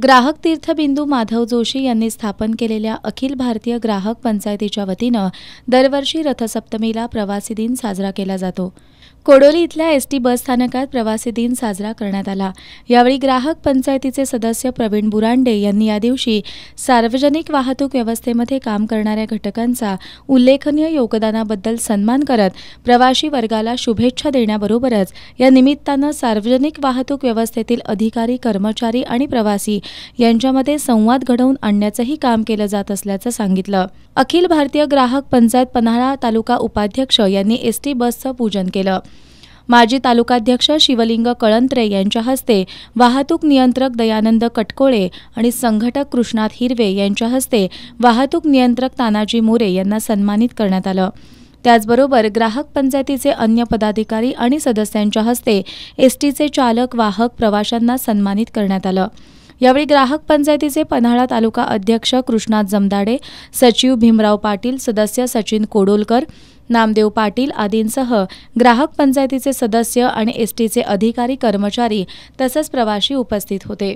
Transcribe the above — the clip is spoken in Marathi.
ग्राहक तीर्थबिंदू माधव जोशी यांनी स्थापन केलेल्या अखिल भारतीय ग्राहक पंचायतीच्या वतीनं दरवर्षी रथसप्तमीला प्रवासी दिन साजरा केला जातो। कोडोली इथल्या एसटी बस स्थानकात प्रवासी दिन साजरा करण्यात आला। यावेळी ग्राहक पंचायतीचे सदस्य प्रवीण बुरांडे यांनी या दिवशी सार्वजनिक वाहतूक व्यवस्थेमध्ये काम करणाऱ्या घटकांचा उल्लेखनीय योगदानाबद्दल सन्मान करत प्रवासी वर्गाला शुभेच्छा देण्याबरोबरच या निमित्तानं सार्वजनिक वाहतूक व्यवस्थेतील अधिकारी, कर्मचारी आणि प्रवासी यांच्यामध्ये संवाद घडवून आणण्याचंही काम केलं जात असल्याचं सांगितलं। अखिल भारतीय ग्राहक पंचायत पन्हाळा तालुका उपाध्यक्ष यांनी एसटी बसचं पूजन केलं। माजी तालुकाध्यक्ष शिवलिंग कळंत्रे यांच्या हस्ते वाहतूक नियंत्रक दयानंद कटकोळे आणि संघटक कृष्णात हिरवे यांच्या हस्ते वाहतूक नियंत्रक तानाजी मोरे यांना सन्मानित करण्यात आलं। त्याचबरोबर ग्राहक पंचायतीचे अन्य पदाधिकारी आणि सदस्यांच्या हस्ते एसटीचे चालक, वाहक, प्रवाशांना सन्मानित करण्यात आलं। यावेळी ग्राहक पंचायतीचे पन्हाळा तालुका अध्यक्ष कृष्णात जमदाडे, सचिव भीमराव पाटील, सदस्य सचिन कोडोलकर, नामदेव पाटील आदींसह ग्राहक पंचायतीचे सदस्य आणि एसटीचे अधिकारी, कर्मचारी तसंच प्रवासी उपस्थित होते।